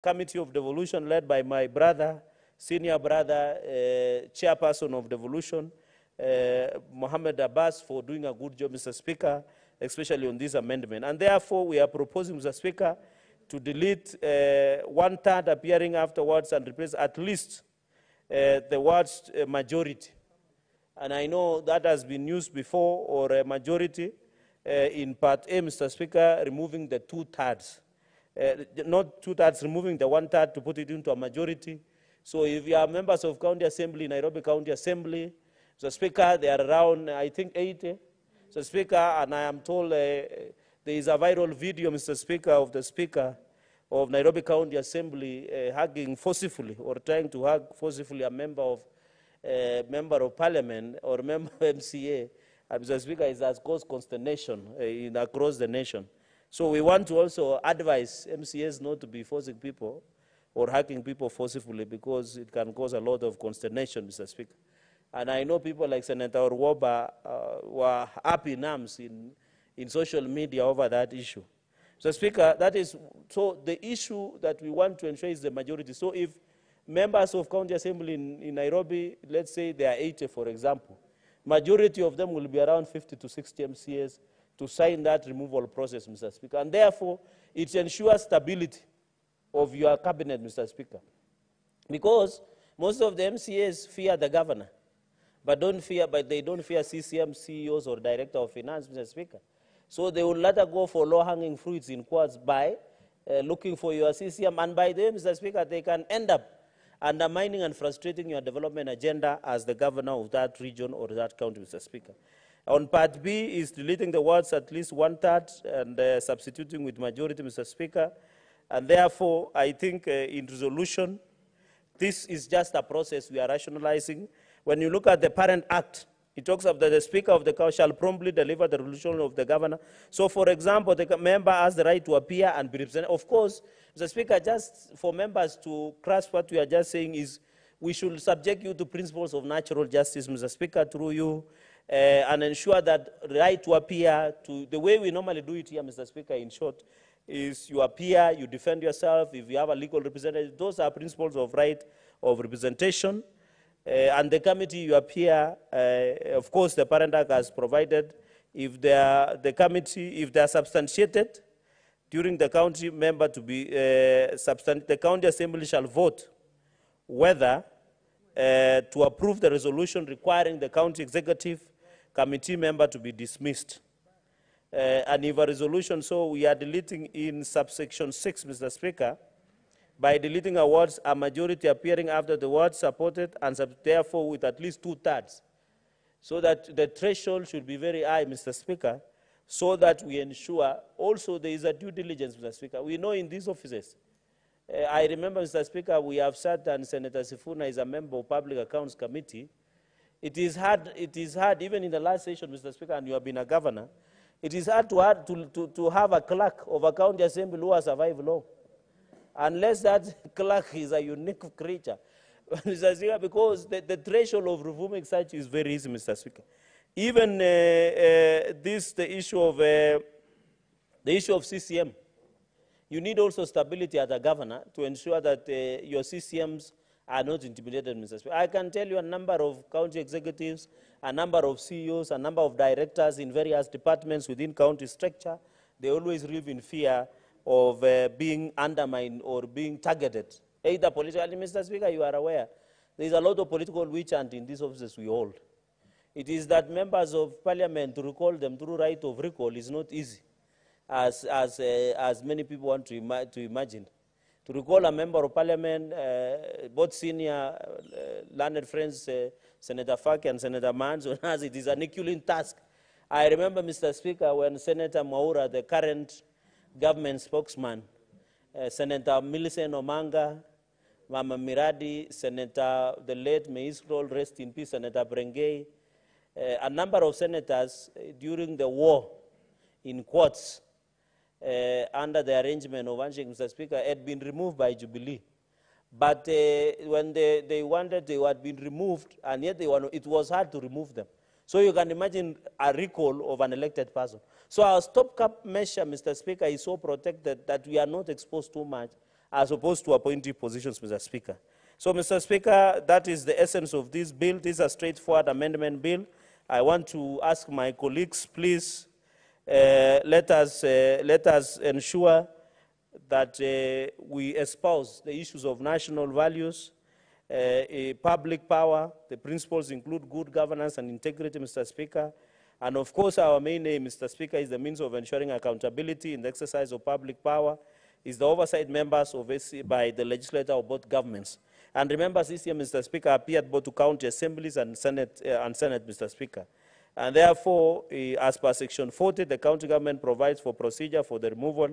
Committee of Devolution led by my brother, senior brother, chairperson of devolution, Mohammed Abbas, for doing a good job, Mr. Speaker, especially on this amendment. And therefore, we are proposing, Mr. Speaker, to delete 1/3 appearing afterwards and replace at least the words majority. And I know that has been used before, or a majority, in Part A, Mr. Speaker, removing the 2/3. Not 2/3, removing the 1/3 to put it into a majority. So if you are members of County Assembly, Nairobi County Assembly, Mr. Speaker, they are around, I think, 80. Mr. Speaker, and I am told there is a viral video, Mr. Speaker, of the Speaker of Nairobi County Assembly hugging forcefully, or trying to hug forcefully, a member of Parliament or member of MCA. And Mr. Speaker, it has caused consternation across the nation. So we want to also advise MCAs not to be forcing people or hugging people forcefully, because it can cause a lot of consternation, Mr. Speaker. And I know people like Senator Orwoba were up in arms in social media over that issue. Mr. Speaker, that is, so the issue that we want to ensure is the majority. So if members of County Assembly in Nairobi, let's say they are 80, for example, majority of them will be around 50 to 60 MCAs to sign that removal process, Mr. Speaker. And therefore, it ensures stability of your cabinet, Mr. Speaker. Because most of the MCAs fear the governor, but they don't fear CCM, CEOs, or Director of Finance, Mr. Speaker. So they will let her go for low-hanging fruits in quotes by looking for your CCM, and by them, Mr. Speaker, they can end up undermining and frustrating your development agenda as the governor of that region or that county, Mr. Speaker. On Part B is deleting the words at least 1/3 and substituting with majority, Mr. Speaker. And therefore, I think in resolution, this is just a process we are rationalizing. When you look at the parent act, it talks about the Speaker of the House shall promptly deliver the resolution of the governor. So, for example, the member has the right to appear and be represented. Of course, Mr. Speaker, just for members to grasp what we are just saying is we should subject you to principles of natural justice, Mr. Speaker, through you, and ensure that right to appear, to the way we normally do it here, Mr. Speaker, in short, is you appear, you defend yourself, if you have a legal representative. Those are principles of right of representation. And the committee you appear, of course, the Parent Act has provided, if they are substantiated during the county member to be the county assembly shall vote whether to approve the resolution requiring the county executive committee member to be dismissed. And if a resolution, so we are deleting in subsection 6, Mr. Speaker, by deleting a words, a majority appearing after the word supported, and therefore with at least 2/3. So that the threshold should be very high, Mr. Speaker, so that we ensure also there is a due diligence, Mr. Speaker. We know in these offices, I remember, Mr. Speaker, we have sat, and Senator Sifuna is a member of Public Accounts Committee. It is hard, even in the last session, Mr. Speaker, and you have been a governor, it is hard to have a clerk of a county assembly who has survived long. Unless that clerk is a unique creature. Mr. Speaker, because the threshold of reforming such is very easy, Mr. Speaker. Even the issue of CCM, you need also stability as a governor to ensure that your CCMs are not intimidated, Mr. Speaker. I can tell you a number of county executives, a number of CEOs, a number of directors in various departments within county structure. They always live in fear of being undermined or being targeted, either politically. Mr. Speaker, you are aware, there is a lot of political witch hunt in these offices we hold. It is that members of parliament, to recall them through right of recall is not easy, as many people want to imagine. To recall a member of parliament, both senior learned friends, Senator Faki and Senator Manzo, it is an Herculean task. I remember, Mr. Speaker, when Senator Mwaura, the current government spokesman, Senator Millicent Omanga, Mama Miradi, Senator, the late, may his soul rest in peace, Senator Brengei, a number of senators during the war, in quotes, under the arrangement of handshake, Mr. Speaker, had been removed by Jubilee. But when they wanted, they had been removed, and yet it was hard to remove them. So you can imagine a recall of an elected person. So our stopgap measure, Mr. Speaker, is so protected that we are not exposed too much as opposed to appointive positions, Mr. Speaker. So, Mr. Speaker, that is the essence of this bill. This is a straightforward amendment bill. I want to ask my colleagues, please, let us ensure that we espouse the issues of national values, public power. The principles include good governance and integrity, Mr. Speaker. And of course, our main aim, Mr. Speaker, is the means of ensuring accountability in the exercise of public power, is the oversight members of SC by the legislature of both governments. And remember, this year, Mr. Speaker, appeared both to county assemblies and Senate, Mr. Speaker. And therefore, as per Section 40, the county government provides for procedure for the removal.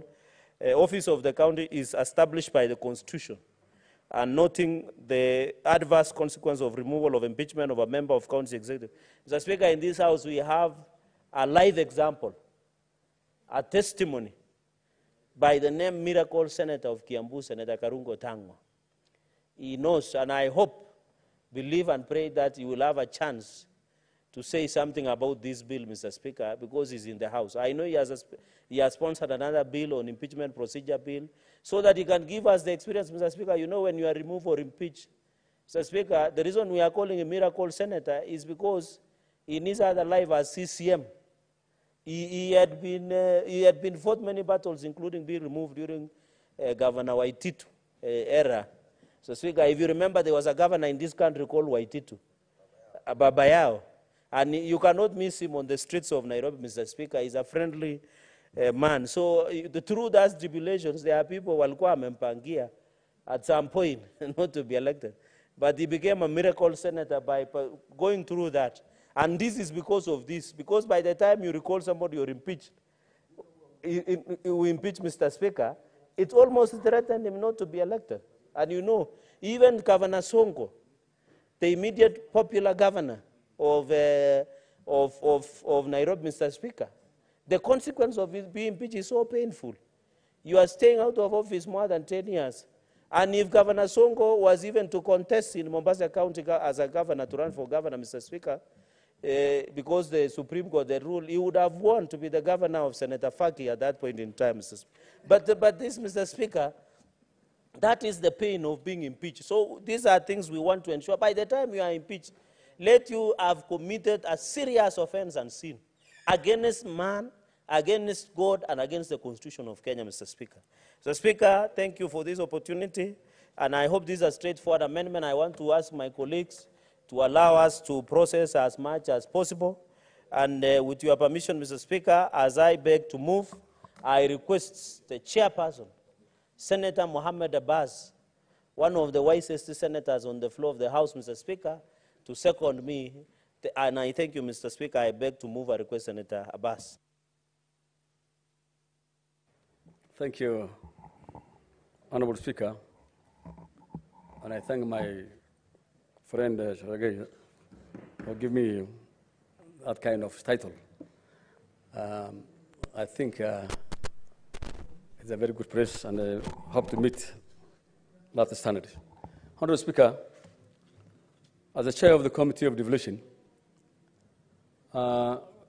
Office of the county is established by the Constitution. And noting the adverse consequence of removal of impeachment of a member of county executive. Mr. Speaker, in this House, we have a live example, a testimony by the name Miracle Senator of Kiambu, Senator Karungo Tangwa. He knows, and I hope, believe and pray that he will have a chance to say something about this bill, Mr. Speaker, because he's in the House. I know he has sponsored another bill on impeachment procedure bill, so that he can give us the experience, Mr. Speaker. You know, when you are removed or impeached, Mr. Speaker, the reason we are calling him Miracle Senator is because in his other life as CCM, he had been fought many battles, including being removed during Governor Waititu era. So, Speaker, if you remember, there was a governor in this country called Waititu, Babayao. And you cannot miss him on the streets of Nairobi, Mr. Speaker. He's a friendly man. So through those tribulations, there are people who walikuwa wamempangia at some point not to be elected. But he became a miracle senator by going through that. And this is because of this. Because by the time you recall somebody or impeach, you impeach Mr. Speaker, it almost threatened him not to be elected. And you know, even Governor Sonko, the immediate popular governor of Nairobi, Mr. Speaker, the consequence of his being impeached is so painful. You are staying out of office more than 10 years. And if Governor Sonko was even to contest in Mombasa County as a governor, to run for governor, Mr. Speaker, because the Supreme Court, the rule, he would have won to be the governor of Senator Faki at that point in time, Mr. Speaker. But this, Mr. Speaker, that is the pain of being impeached. So these are things we want to ensure. By the time you are impeached, let you have committed a serious offense and sin against man, against God, and against the Constitution of Kenya, Mr. Speaker. Mr. Speaker, thank you for this opportunity, and I hope this is a straightforward amendment. I want to ask my colleagues to allow us to process as much as possible. And with your permission, Mr. Speaker, as I beg to move, I request the chairperson, Senator Mohammed Abbas, one of the wisest senators on the floor of the House, Mr. Speaker, to second me. And I thank you, Mr. Speaker. I beg to move a request, Senator Abbas. Thank you, Honorable Speaker. And I thank my friend Sharagay for giving me that kind of title. I think it's a very good praise, and I hope to meet that standard. Honorable Speaker, as the chair of the Committee of Devolution,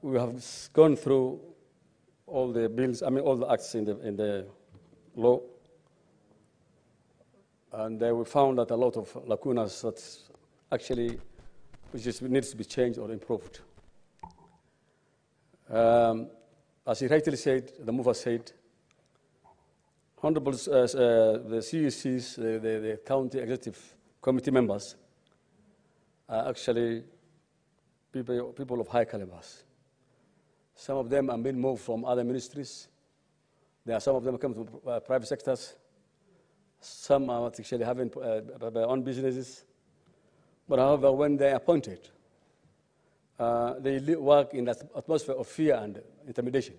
we have gone through all the bills, all the acts in the law, and we found that a lot of lacunas that actually needs to be changed or improved. As he rightly said, the mover said, Honorable the CECs, the County Executive Committee members, are actually people of high calibers. Some of them have been moved from other ministries. There are some of them come from private sectors. Some are actually having their own businesses. But however, when they are appointed, they work in that atmosphere of fear and intimidation,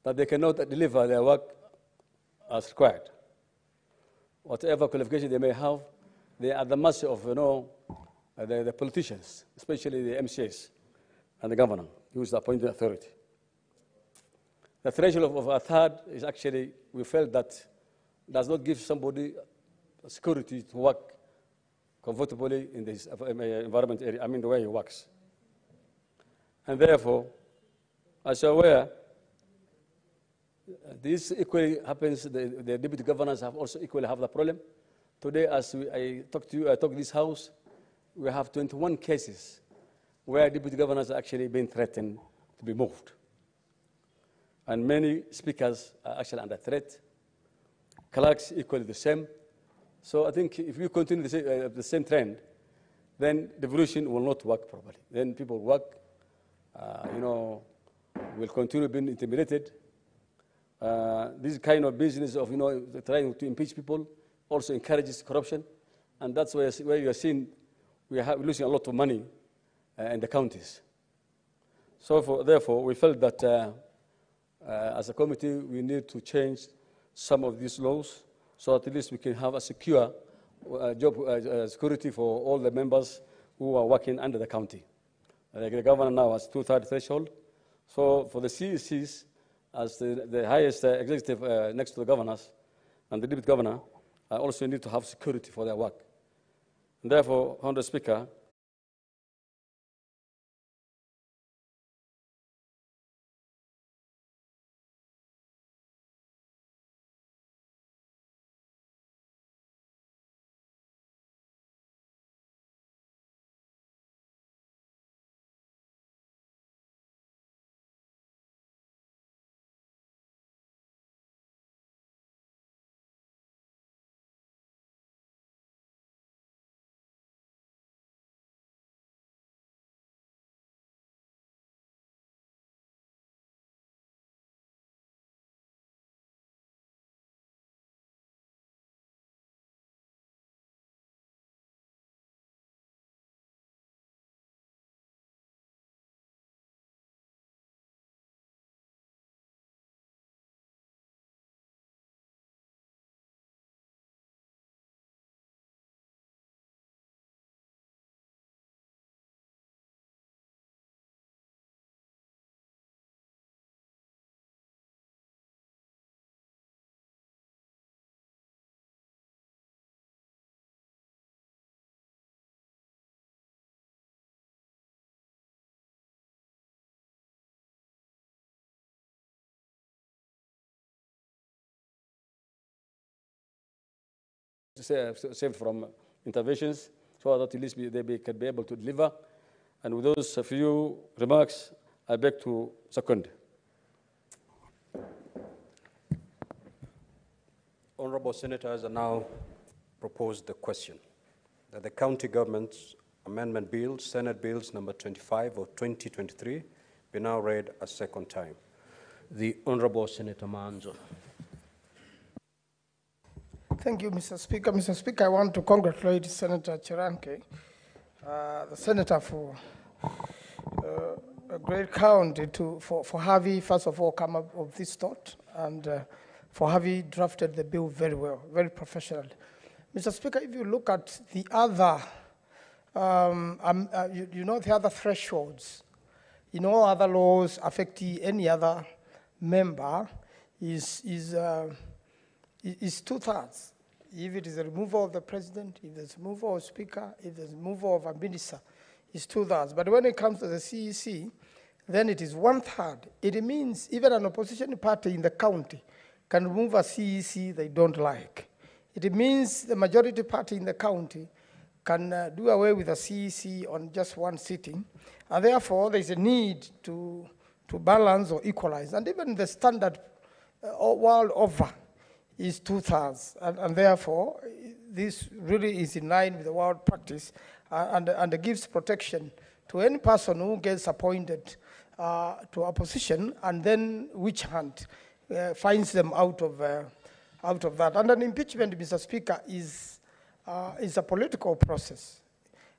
that they cannot deliver their work as required. Whatever qualification they may have, they are at the mercy of the politicians, especially the MCAs and the governor, who is the appointed authority. The threshold of a third is actually, we felt that does not give somebody security to work comfortably in this environment area, the way he works. And therefore, as you're aware, This equally happens, the deputy governors have also equally have the problem. Today, as I talk to this House, we have 21 cases where deputy governors are actually being threatened to be moved. And many speakers are actually under threat. Clerks equally the same. So I think if we continue the same trend, then devolution will not work properly. Then people work, will continue being intimidated. This kind of business of trying to impeach people also encourages corruption, and that's where you are seeing we are losing a lot of money in the counties. So therefore, we felt that as a committee we need to change some of these laws so at least we can have a secure job security for all the members who are working under the county. The governor now has 2/3 threshold. So for the CECs, as the highest executive next to the governors and the deputy governor, also need to have security for their work. And therefore, Honourable Speaker, saved from interventions so that at least they can be able to deliver. And with those few remarks, I beg to second. Honourable Senators, I now propose the question that the County Government's Amendment Bill, Senate Bills number 25 of 2023, be now read a second time. The Honourable Senator Manzo. Thank you, Mr. Speaker. Mr. Speaker, I want to congratulate Senator Chiranke, the senator, for a great count for having, first of all, come up with this thought and for having drafted the bill very well, very professional. Mr. Speaker, if you look at the other, the other thresholds, other laws affecting any other member is 2/3. If it is the removal of the president, if there's removal of speaker, if there's removal of a minister, it's 2/3. But when it comes to the CEC, then it is 1/3. It means even an opposition party in the county can remove a CEC they don't like. It means the majority party in the county can do away with a CEC on just one sitting. And therefore, there's a need to balance or equalize. And even the standard world over is 2/3, and therefore this really is in line with the world practice and gives protection to any person who gets appointed to a position and then witch hunt finds them out of that. And an impeachment, Mr. Speaker, is a political process.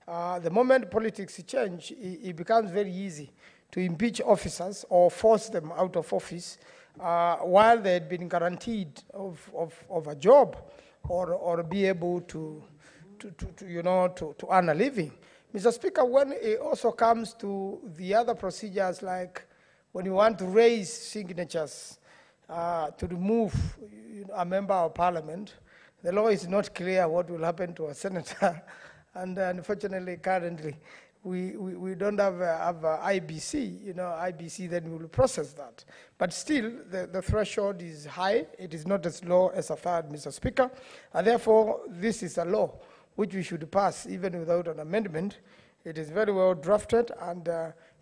The moment politics change, it becomes very easy to impeach officers or force them out of office while they had been guaranteed of a job or be able to earn a living. Mr. Speaker, when it also comes to the other procedures, like when you want to raise signatures to remove a member of parliament, the law is not clear what will happen to a senator. And unfortunately, currently, we don't have IBC, IBC, then we will process that. But still, the threshold is high. It is not as low as a third, Mr. Speaker. And therefore, this is a law which we should pass even without an amendment. It is very well drafted, and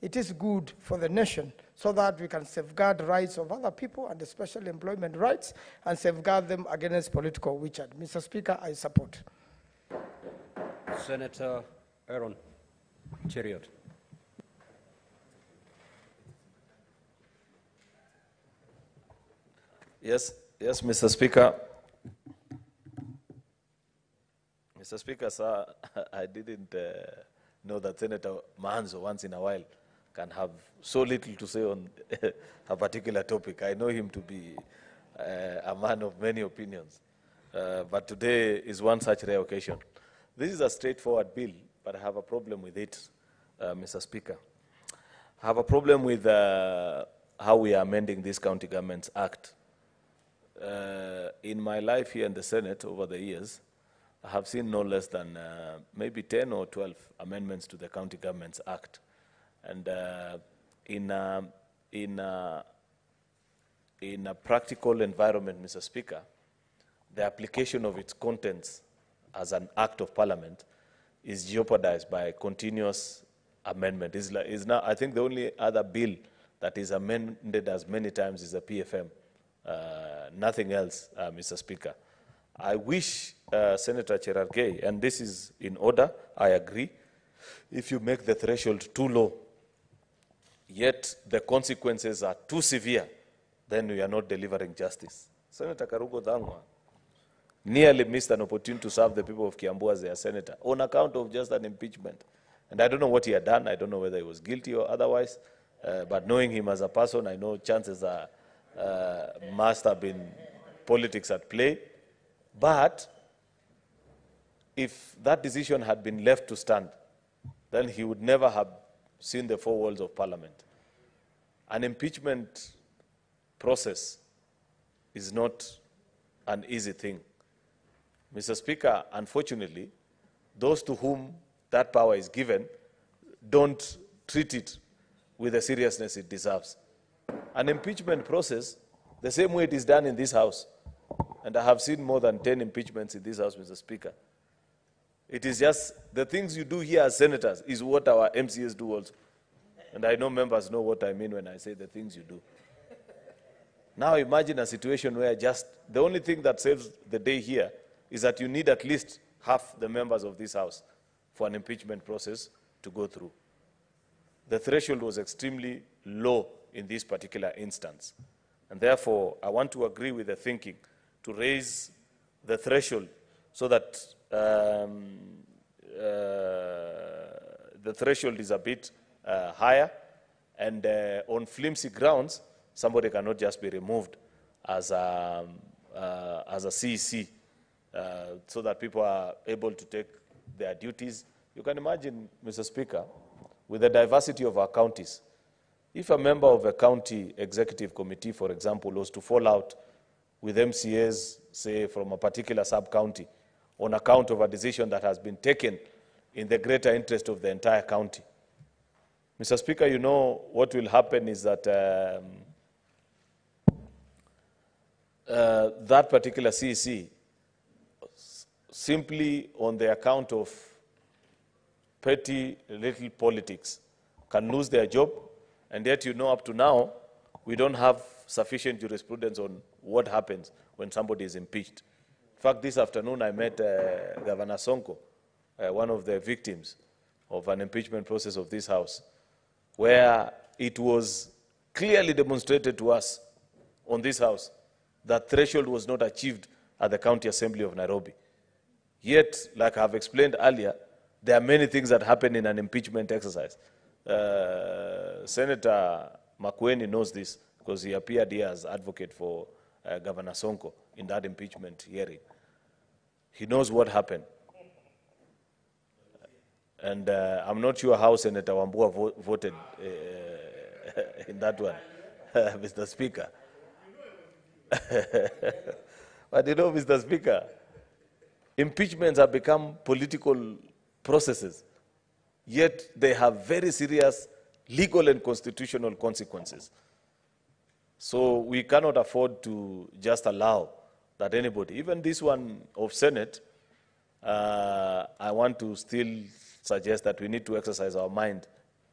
it is good for the nation so that we can safeguard the rights of other people and especially employment rights and safeguard them against political witchcraft. Mr. Speaker, I support. Senator Aaron Cheriot. Yes, Mr. Speaker. Mr. Speaker, sir, I didn't know that Senator Mahanzo once in a while can have so little to say on a particular topic. I know him to be a man of many opinions, but today is one such rare occasion. This is a straightforward bill, but I have a problem with it, Mr. Speaker. I have a problem with how we are amending this County Governments Act. In my life here in the Senate over the years, I have seen no less than maybe 10 or 12 amendments to the County Governments Act. And in a practical environment, Mr. Speaker, the application of its contents as an act of parliament is jeopardized by continuous amendment. Now, I think the only other bill that is amended as many times is the PFM. Nothing else, Mr. Speaker. I wish Senator Cherargei, and this is in order, I agree, if you make the threshold too low, yet the consequences are too severe, then we are not delivering justice. Senator Karugo Dhangwa nearly missed an opportunity to serve the people of Kiambu as their senator on account of just an impeachment. And I don't know what he had done. I don't know whether he was guilty or otherwise. But knowing him as a person, I know chances are must have been politics at play. But if that decision had been left to stand, then he would never have seen the four walls of Parliament. An impeachment process is not an easy thing. Mr. Speaker, unfortunately, those to whom that power is given don't treat it with the seriousness it deserves. An impeachment process, the same way it is done in this House, and I have seen more than 10 impeachments in this House, Mr. Speaker. It is just the things you do here as senators is what our MCAs do also. And I know members know what I mean when I say the things you do. Now imagine a situation where just the only thing that saves the day here is that you need at least half the members of this House for an impeachment process to go through. The threshold was extremely low in this particular instance. And therefore, I want to agree with the thinking to raise the threshold so that the threshold is a bit higher, and on flimsy grounds, somebody cannot just be removed as a CEC, so that people are able to take their duties. You can imagine, Mr. Speaker, with the diversity of our counties, if a member of a county executive committee, for example, was to fall out with MCAs, say, from a particular sub-county on account of a decision that has been taken in the greater interest of the entire county, Mr. Speaker, you know what will happen is that that particular CEC, simply on the account of petty little politics, can lose their job, and yet you know up to now we don't have sufficient jurisprudence on what happens when somebody is impeached. In fact, this afternoon I met Governor Sonko, one of the victims of an impeachment process of this House, where it was clearly demonstrated to us on this House that threshold was not achieved at the County Assembly of Nairobi. Yet, like I have explained earlier, there are many things that happen in an impeachment exercise. Senator Makueni knows this because he appeared here as advocate for Governor Sonko in that impeachment hearing. He knows what happened. And I'm not sure how Senator Wambua voted in that one, Mr. Speaker. But you know, Mr. Speaker, impeachments have become political processes. yet they have very serious legal and constitutional consequences. So we cannot afford to just allow that anybody, even this one of Senate, I want to still suggest that we need to exercise our mind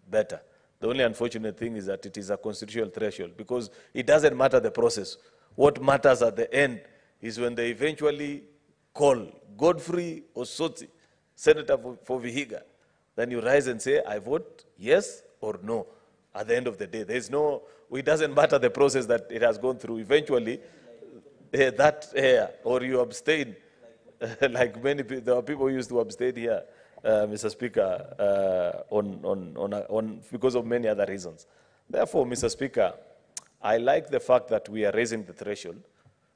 better. The only unfortunate thing is that it is a constitutional threshold, because it doesn't matter the process. What matters at the end is when they eventually call Godfrey Osotsi, Senator for Vihiga, then you rise and say, I vote yes or no. At the end of the day, there's no, it doesn't matter the process that it has gone through. Eventually, or you abstain, like many people, there are people who used to abstain here, Mr. Speaker, because of many other reasons. Therefore, Mr. Speaker, I like the fact that we are raising the threshold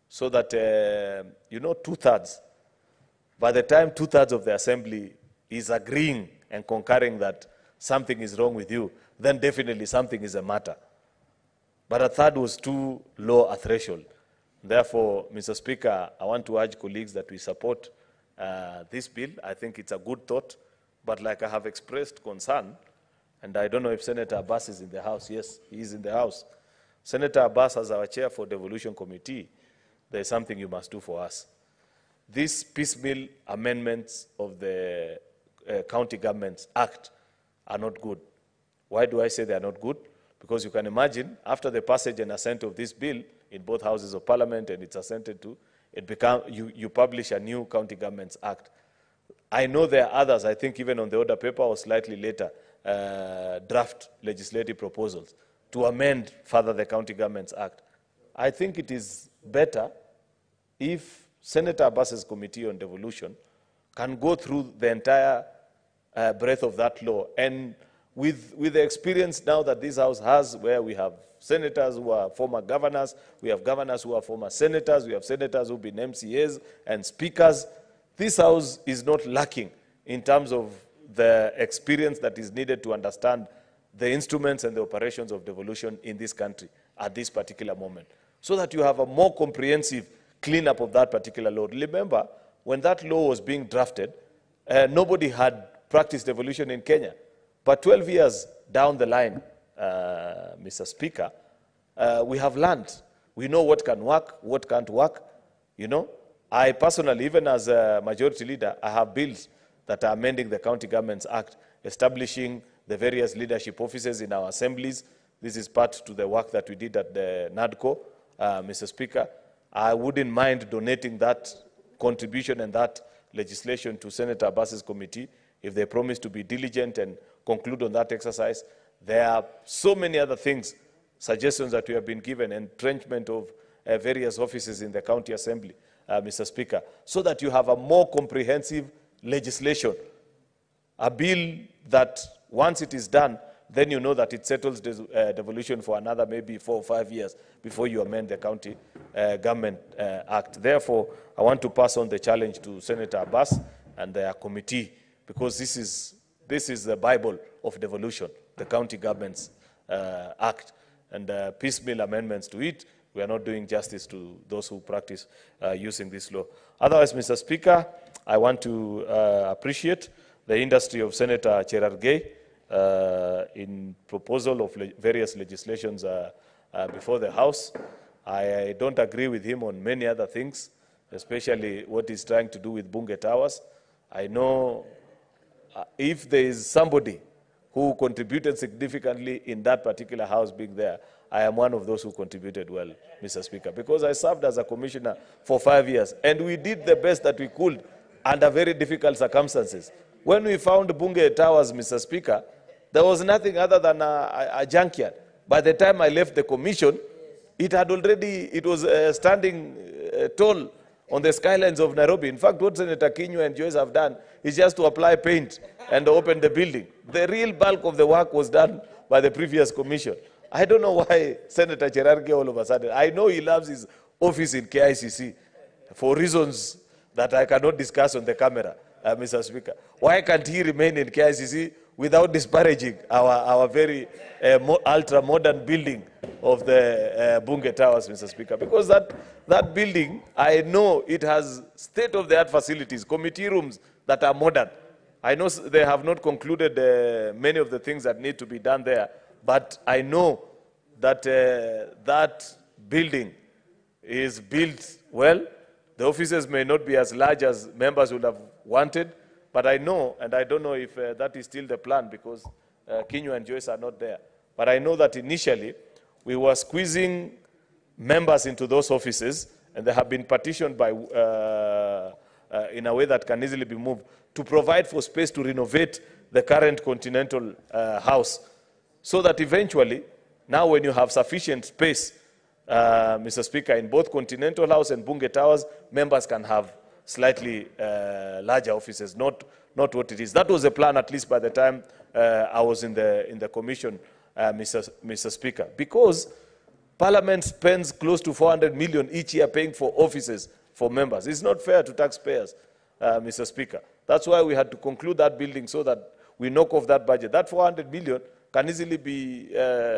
so that, two-thirds, by the time two-thirds of the assembly is agreeing and concurring that something is wrong with you, then definitely something is a matter. But a third was too low a threshold. Therefore, Mr. Speaker, I want to urge colleagues that we support this bill. I think it's a good thought, but like I have expressed concern, and I don't know if Senator Abbas is in the House. Yes, he is in the House. Senator Abbas, as our chair for Devolution Committee, there is something you must do for us. These piecemeal amendments of the County Governments Act are not good. Why do I say they are not good? Because you can imagine, after the passage and assent of this bill in both houses of parliament and it's assented to, you publish a new County Governments Act. I know there are others, I think even on the order paper or slightly later, draft legislative proposals to amend further the County Governments Act. I think it is better if Senator Abbas's Committee on Devolution can go through the entire breadth of that law, and with the experience now that this House has, where we have senators who are former governors, we have governors who are former senators, we have senators who have been MCAs and speakers, this House is not lacking in terms of the experience that is needed to understand the instruments and the operations of devolution in this country at this particular moment, so that you have a more comprehensive cleanup of that particular law. Remember, when that law was being drafted, nobody had practiced devolution in Kenya. But 12 years down the line, Mr. Speaker, we have learned. We know what can work, what can't work. You know, I personally, even as a majority leader, I have bills that are amending the County Governments Act, establishing the various leadership offices in our assemblies. This is part to the work that we did at the NADCO, Mr. Speaker. I wouldn't mind donating that contribution and that legislation to Senator Abbas's committee if they promise to be diligent and conclude on that exercise. There are so many other things, suggestions that we have been given, entrenchment of various offices in the county assembly, Mr. Speaker, so that you have a more comprehensive legislation, a bill that once it is done, then you know that it settles devolution for another maybe 4 or 5 years before you amend the County Government Act. Therefore, I want to pass on the challenge to Senator Abbas and their committee, because this is the Bible of devolution, the County Governments Act, and piecemeal amendments to it. We are not doing justice to those who practice using this law. Otherwise, Mr. Speaker, I want to appreciate the industry of Senator Cherargei in proposal of various legislations before the House. I don't agree with him on many other things, especially what he's trying to do with Bunge Towers. I know if there is somebody who contributed significantly in that particular House being there, I am one of those who contributed well, Mr. Speaker, because I served as a commissioner for 5 years, and we did the best that we could under very difficult circumstances. When we found Bunge Towers, Mr. Speaker, there was nothing other than a junkyard. By the time I left the commission, it was standing tall on the skylines of Nairobi. In fact, what Senator Kinyu and Joyce have done is just to apply paint and open the building. The real bulk of the work was done by the previous commission. I don't know why Senator Cherargei all of a sudden, I know he loves his office in KICC for reasons that I cannot discuss on the camera, Mr. Speaker. Why can't he remain in KICC without disparaging our very ultra-modern building of the Bunge Towers, Mr. Speaker? Because that building, I know it has state-of-the-art facilities, committee rooms that are modern. I know they have not concluded many of the things that need to be done there, but I know that that building is built well. The offices may not be as large as members would have wanted, but I know, and I don't know if that is still the plan because Kinyo and Joyce are not there, but I know that initially we were squeezing members into those offices, and they have been partitioned by, in a way that can easily be moved, to provide for space to renovate the current Continental House, so that eventually, now when you have sufficient space, Mr. Speaker, in both Continental House and Bunge Towers, members can have slightly larger offices, not what it is. That was the plan, at least by the time I was in the commission, Mr. Speaker, because Parliament spends close to 400 million each year paying for offices for members. It's not fair to taxpayers, Mr. Speaker. That's why we had to conclude that building so that we knock off that budget. That 400 million can easily be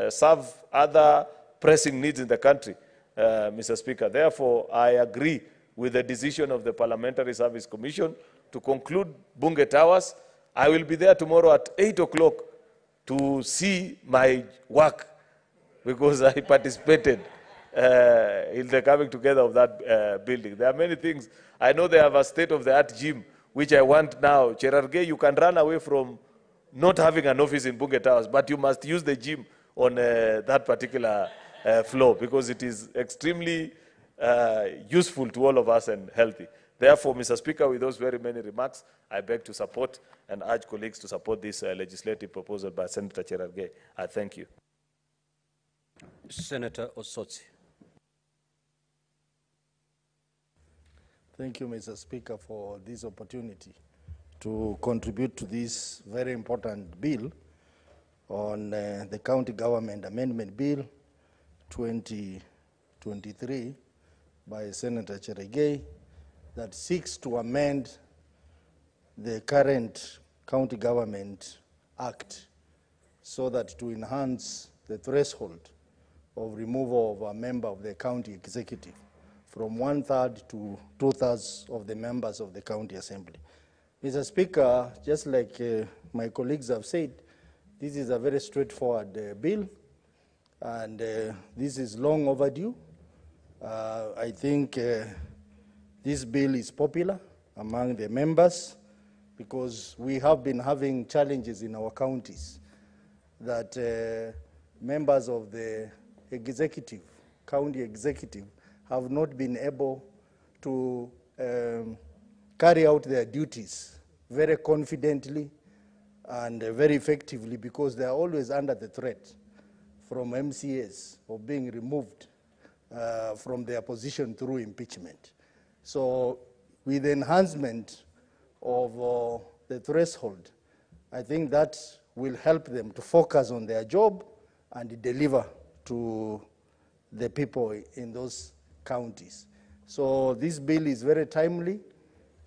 serve other pressing needs in the country, Mr. Speaker. Therefore, I agree with the decision of the Parliamentary Service Commission to conclude Bunge Towers. I will be there tomorrow at 8 o'clock to see my work, because I participated in the coming together of that building. There are many things. I know they have a state-of-the-art gym, which I want now. Cherargei, you can run away from not having an office in Bunge Towers, but you must use the gym on that particular floor, because it is extremely useful to all of us and healthy. Therefore, Mr. Speaker, with those very many remarks, I beg to support and urge colleagues to support this legislative proposal by Senator Cherargei. I thank you. Senator Osotsi. Thank you, Mr. Speaker, for this opportunity to contribute to this very important bill on the County Government Amendment Bill 2023 by Senator Cherargei that seeks to amend the current County Government Act so that to enhance the threshold of removal of a member of the county executive from 1/3 to 2/3 of the members of the county assembly. Mr. Speaker, just like my colleagues have said, this is a very straightforward bill, and this is long overdue. I think this bill is popular among the members because we have been having challenges in our counties that members of the executive, county executive, have not been able to carry out their duties very confidently and very effectively because they are always under the threat from MCAs of being removed from their position through impeachment. So with the enhancement of the threshold, I think that will help them to focus on their job and deliver to the people in those counties. So this bill is very timely,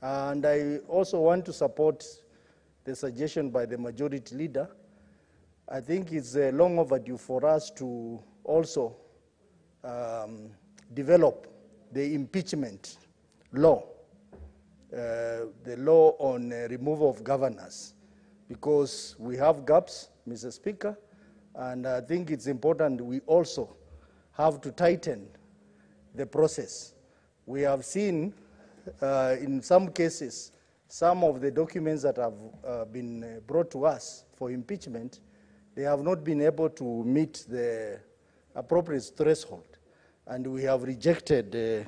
and I also want to support the suggestion by the majority leader. I think it's long overdue for us to also develop the impeachment law, the law on removal of governors, because we have gaps, Mr. Speaker, and I think it's important we also have to tighten the process. We have seen in some cases, some of the documents that have been brought to us for impeachment, they have not been able to meet the appropriate threshold, and we have rejected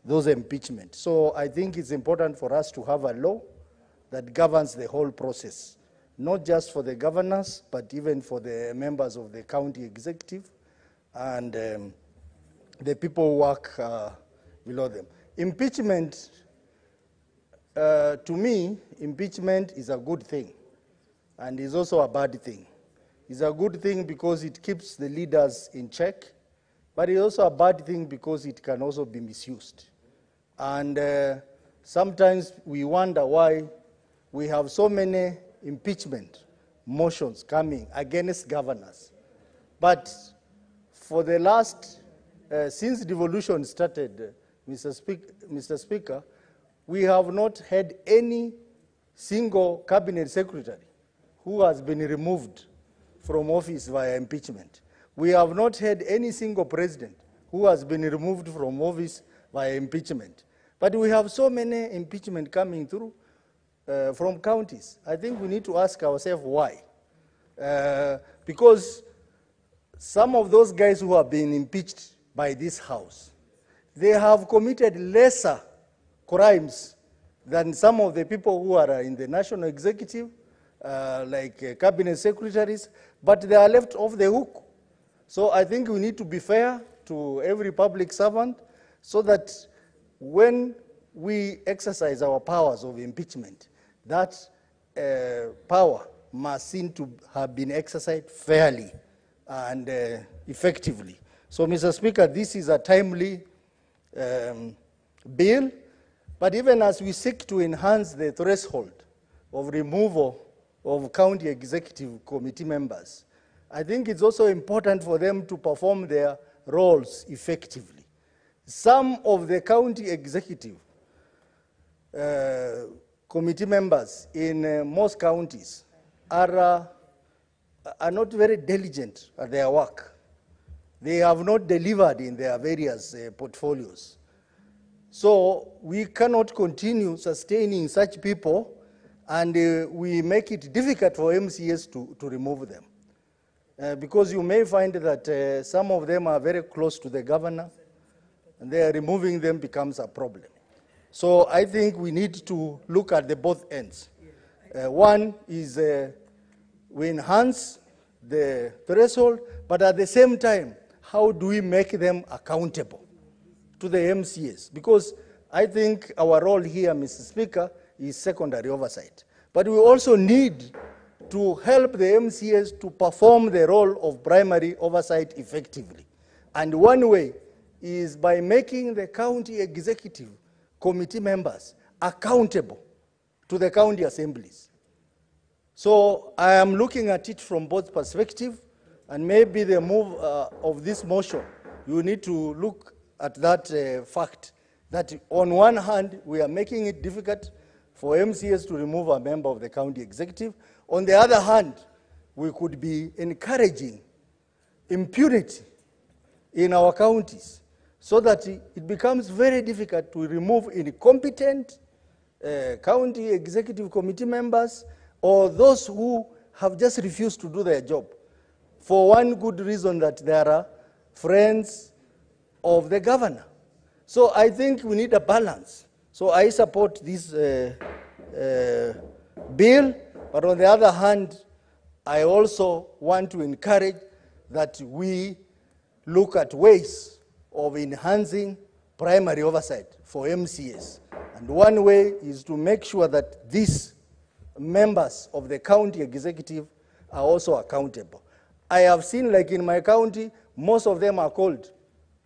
those impeachments. So I think it's important for us to have a law that governs the whole process, not just for the governors, but even for the members of the county executive and the people who work below them. Impeachment, to me, impeachment is a good thing, and is also a bad thing. It's a good thing because it keeps the leaders in check, but it's also a bad thing because it can also be misused. And sometimes we wonder why we have so many impeachment motions coming against governors. But for the last, since devolution started, Mr. Speaker, we have not had any single cabinet secretary who has been removed from office via impeachment. We have not had any single president who has been removed from office via impeachment. But we have so many impeachment coming through from counties. I think we need to ask ourselves why. Because some of those guys who have been impeached by this House, they have committed lesser crimes than some of the people who are in the national executive, like cabinet secretaries, but they are left off the hook. So I think we need to be fair to every public servant so that when we exercise our powers of impeachment, that power must seem to have been exercised fairly and effectively. So, Mr. Speaker, this is a timely bill, but even as we seek to enhance the threshold of removal of county executive committee members, I think it's also important for them to perform their roles effectively. Some of the county executive committee members in most counties are not very diligent at their work. They have not delivered in their various portfolios. So we cannot continue sustaining such people, and we make it difficult for MCAs to remove them. Because you may find that some of them are very close to the governor, and removing them becomes a problem. So I think we need to look at the both ends. One is we enhance the threshold, but at the same time, how do we make them accountable to the MCAs? Because I think our role here, Mr. Speaker, is secondary oversight. But we also need to help the MCAs to perform the role of primary oversight effectively. And one way is by making the county executive committee members accountable to the county assemblies. So I am looking at it from both perspectives, and maybe the move of this motion, you need to look at that fact, that on one hand, we are making it difficult for MCAs to remove a member of the county executive. On the other hand, we could be encouraging impunity in our counties so that it becomes very difficult to remove incompetent county executive committee members or those who have just refused to do their job for one good reason, that they are friends of the governor. So I think we need a balance. So I support this bill, but on the other hand, I also want to encourage that we look at ways of enhancing primary oversight for MCAs. And one way is to make sure that these members of the county executive are also accountable. I have seen, like in my county, most of them are called.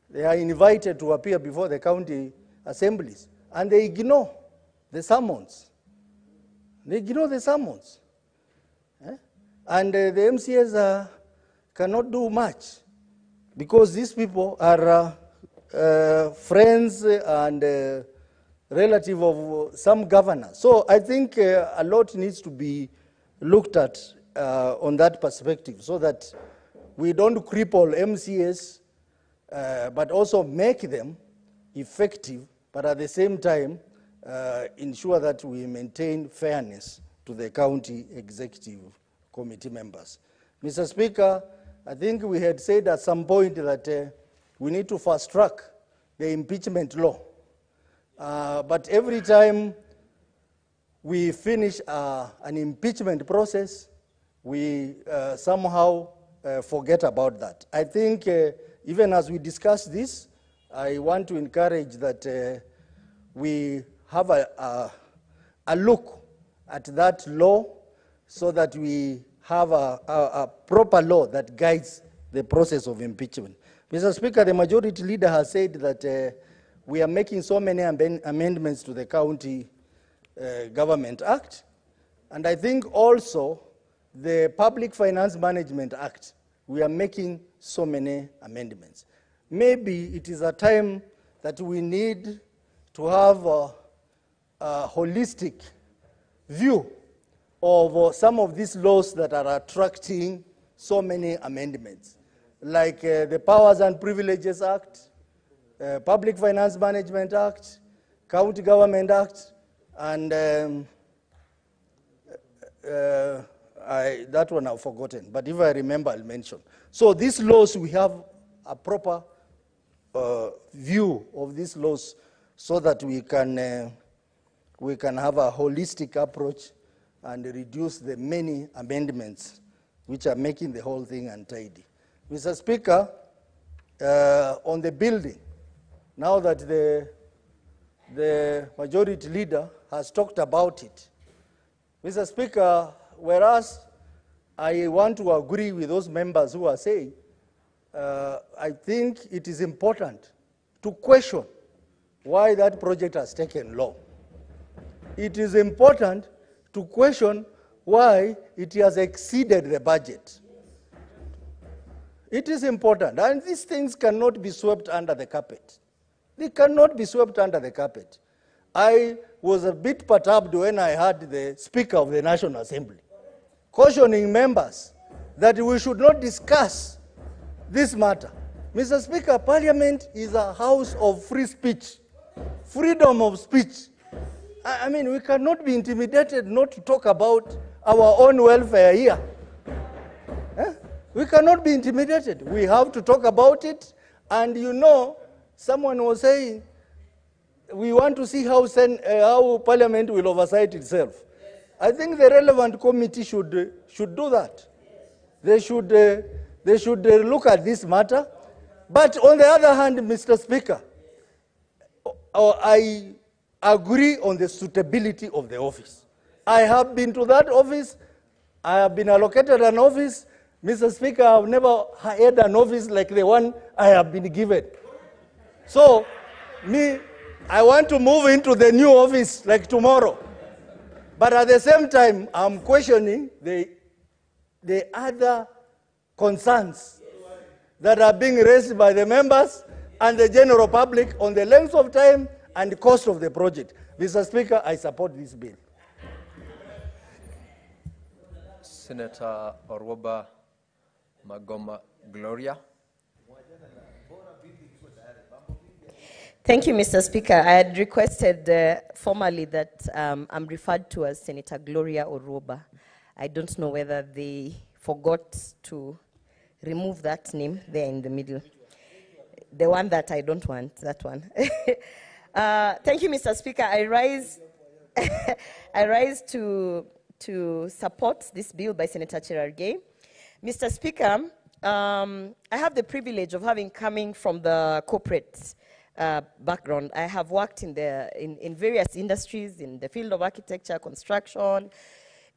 They are invited to appear before the county assemblies, and they ignore the summons. They ignore the summons. And the MCAs cannot do much because these people are friends and relative of some governors. So I think a lot needs to be looked at on that perspective so that we don't cripple MCAs, but also make them effective, but at the same time ensure that we maintain fairness to the county executive committee members. Mr. Speaker, I think we had said at some point that we need to fast track the impeachment law. But every time we finish an impeachment process, we somehow forget about that. I think even as we discuss this, I want to encourage that we have a look at that law so that we have a proper law that guides the process of impeachment. Mr. Speaker, the majority leader has said that we are making so many amendments to the County Government Act, and I think also the Public Finance Management Act, we are making so many amendments. Maybe it is a time that we need to have a holistic view of some of these laws that are attracting so many amendments, like the Powers and Privileges Act, Public Finance Management Act, County Government Act, and that one I've forgotten, but if I remember, I'll mention. So these laws, we have a proper view of these laws so that we can have a holistic approach and reduce the many amendments which are making the whole thing untidy. Mr. Speaker, on the building, now that the majority leader has talked about it, Mr. Speaker, whereas I want to agree with those members who are saying, I think it is important to question why that project has taken long. It is important to question why it has exceeded the budget. It is important, and these things cannot be swept under the carpet. They cannot be swept under the carpet. I was a bit perturbed when I heard the Speaker of the National Assembly cautioning members that we should not discuss this matter. Mr. Speaker, Parliament is a house of free speech, freedom of speech. I mean, we cannot be intimidated not to talk about our own welfare here. We cannot be intimidated. We have to talk about it. And you know, someone was saying, we want to see how Parliament will oversight itself. I think the relevant committee should do that. They should look at this matter. But on the other hand, Mr. Speaker, I agree on the suitability of the office. I have been to that office. I have been allocated an office. Mr. Speaker, I have never had an office like the one I have been given. So, I want to move into the new office like tomorrow. But at the same time, I'm questioning the other concerns that are being raised by the members and the general public on the length of time and the cost of the project. Mr. Speaker, I support this bill. Senator Orwoba Magoma Gloria. Thank you, Mr. Speaker. I had requested formally that I'm referred to as Senator Gloria Orwoba. I don't know whether they forgot to remove that name there in the middle. The one that I don't want, that one. Thank you, Mr. Speaker. I rise to support this bill by Senator Cherargei. Mr. Speaker, I have the privilege of coming from the corporate background. I have worked in various industries, in the field of architecture, construction,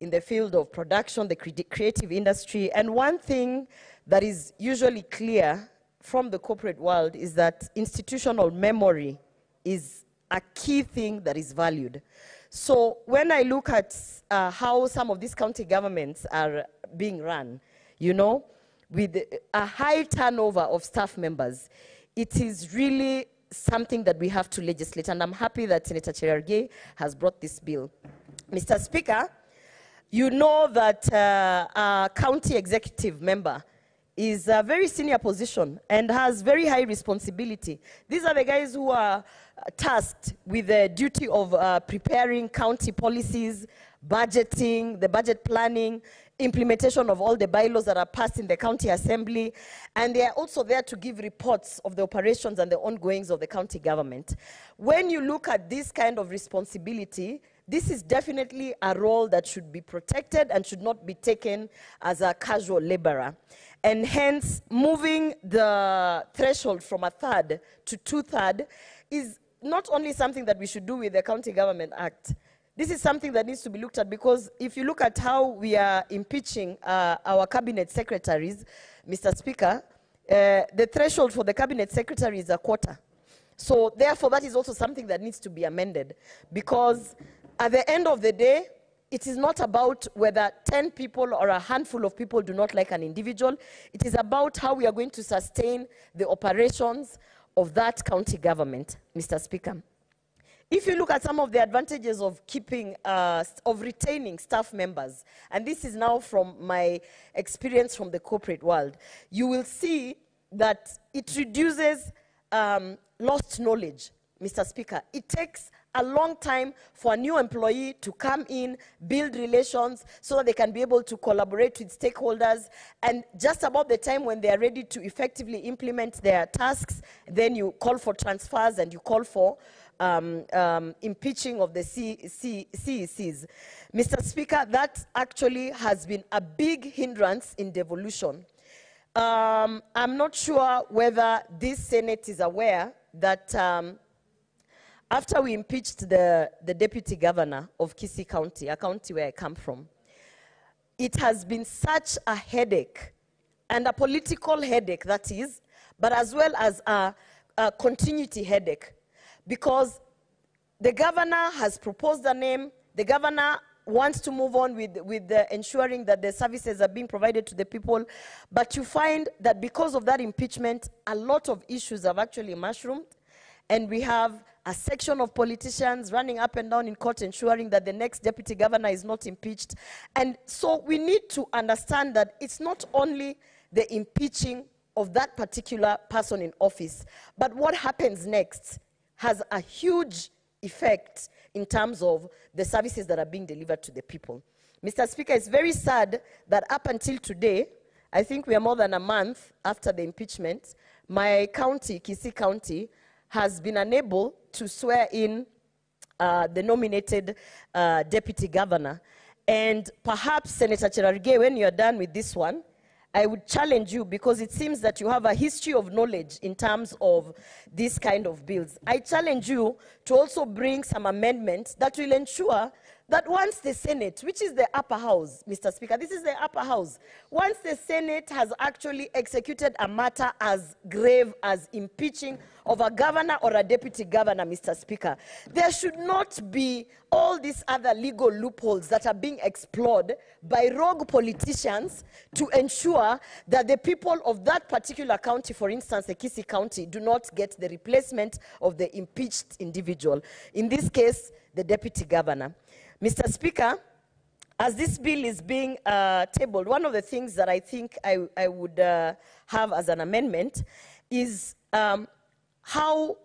in the field of production, the creative industry. And one thing that is usually clear from the corporate world is that institutional memory is a key thing that is valued. So when I look at how some of these county governments are being run, you know, with a high turnover of staff members, it is really something that we have to legislate, and I'm happy that Senator Cherargei has brought this bill. Mr. Speaker, you know that a county executive member is a very senior position and has very high responsibility. These are the guys who are tasked with the duty of preparing county policies, budgeting, the budget planning, implementation of all the bylaws that are passed in the county assembly, and they are also there to give reports of the operations and the ongoings of the county government. When you look at this kind of responsibility, this is definitely a role that should be protected and should not be taken as a casual laborer. And hence, moving the threshold from 1/3 to 2/3 is not only something that we should do with the County Government Act. This is something that needs to be looked at, because if you look at how we are impeaching our cabinet secretaries, Mr. Speaker, the threshold for the cabinet secretary is 1/4. So therefore, that is also something that needs to be amended, because at the end of the day, it is not about whether 10 people or a handful of people do not like an individual. It is about how we are going to sustain the operations of that county government, Mr. Speaker. If you look at some of the advantages of keeping, of retaining staff members, and this is now from my experience from the corporate world, you will see that it reduces lost knowledge, Mr. Speaker. It takes a long time for a new employee to come in, build relations so that they can be able to collaborate with stakeholders. And just about the time when they are ready to effectively implement their tasks, then you call for transfers and you call for impeaching of the CECs. Mr. Speaker, that actually has been a big hindrance in devolution. I'm not sure whether this Senate is aware that after we impeached the deputy governor of Kisii County, a county where I come from, it has been such a headache, and a political headache that is, but as well as a continuity headache, because the governor has proposed a name, the governor wants to move on with ensuring that the services are being provided to the people, but you find that because of that impeachment, a lot of issues have actually mushroomed, and we have a section of politicians running up and down in court ensuring that the next deputy governor is not impeached. And so we need to understand that it's not only the impeaching of that particular person in office, but what happens next has a huge effect in terms of the services that are being delivered to the people. Mr. Speaker, it's very sad that up until today, I think we are more than a month after the impeachment, my county, Kisii County, has been unable to swear in the nominated deputy governor. And perhaps, Senator Cherargei, when you're done with this one, I would challenge you, because it seems that you have a history of knowledge in terms of these kind of bills. I challenge you to also bring some amendments that will ensure that once the Senate, which is the upper house, Mr. Speaker, this is the upper house, once the Senate has actually executed a matter as grave as impeaching of a governor or a deputy governor, Mr. Speaker, there should not be all these other legal loopholes that are being explored by rogue politicians to ensure that the people of that particular county, for instance, the Kisii County, do not get the replacement of the impeached individual. In this case, the deputy governor. Mr. Speaker, as this bill is being tabled, one of the things that I think I would have as an amendment is how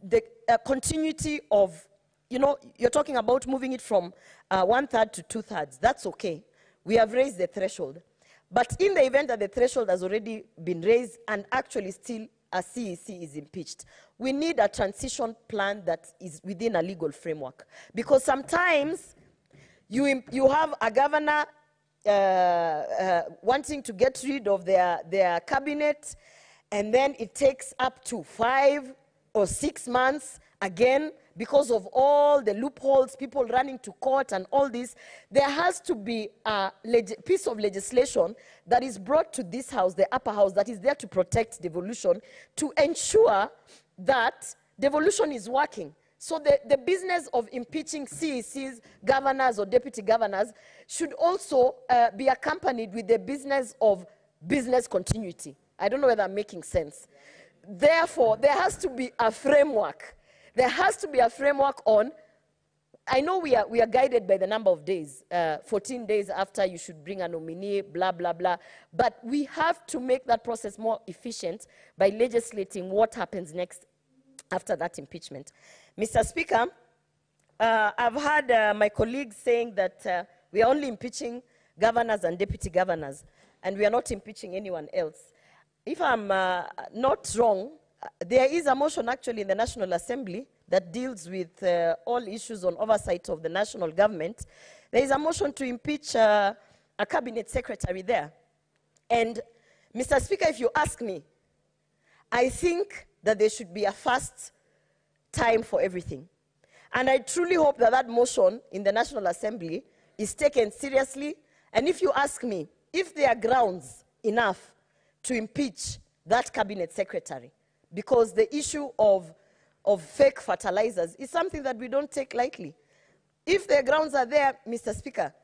the continuity of, you're talking about moving it from 1/3 to 2/3. That's okay. We have raised the threshold. But in the event that the threshold has already been raised and actually still a CEC is impeached, we need a transition plan that is within a legal framework. Because sometimes you have a governor wanting to get rid of their cabinet, and then it takes up to 5 or 6 months again because of all the loopholes, people running to court and all this. There has to be a piece of legislation that is brought to this house, the upper house, that is there to protect devolution, to ensure that devolution is working. So the business of impeaching CECs, governors or deputy governors, should also be accompanied with the business of business continuity. I don't know whether I'm making sense. Therefore, there has to be a framework. There has to be a framework on, I know we are guided by the number of days, 14 days after you should bring a nominee, blah, blah, blah. But we have to make that process more efficient by legislating what happens next after that impeachment. Mr. Speaker, I've heard my colleagues saying that we are only impeaching governors and deputy governors, and we are not impeaching anyone else. If I'm not wrong, there is a motion actually in the National Assembly that deals with all issues on oversight of the national government. There is a motion to impeach a cabinet secretary there. And Mr. Speaker, if you ask me, I think that there should be a fast time for everything. And I truly hope that that motion in the National Assembly is taken seriously. And if you ask me, if there are grounds enough to impeach that cabinet secretary, because the issue of fake fertilizers is something that we don't take lightly. If the grounds are there, Mr. Speaker,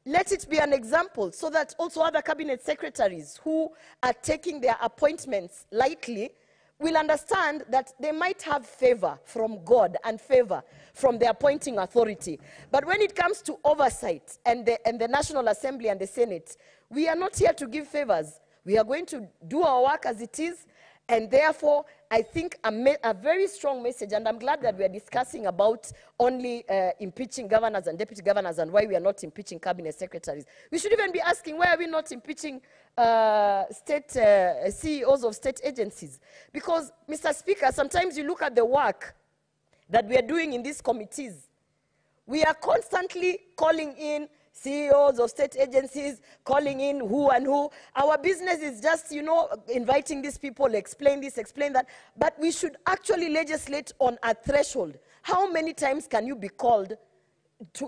let it be an example so that also other cabinet secretaries who are taking their appointments lightly will understand that they might have favor from God and favor from the appointing authority. But when it comes to oversight and the National Assembly and the Senate, we are not here to give favors. We are going to do our work as it is, and therefore, I think a very strong message, and I'm glad that we are discussing about only impeaching governors and deputy governors and why we are not impeaching cabinet secretaries. We should even be asking, why are we not impeaching CEOs of state agencies? Because, Mr. Speaker, sometimes you look at the work that we are doing in these committees. We are constantly calling in CEOs of state agencies, calling in who and who. Our business is just, inviting these people, explain this, explain that. But we should actually legislate on a threshold. How many times can you be called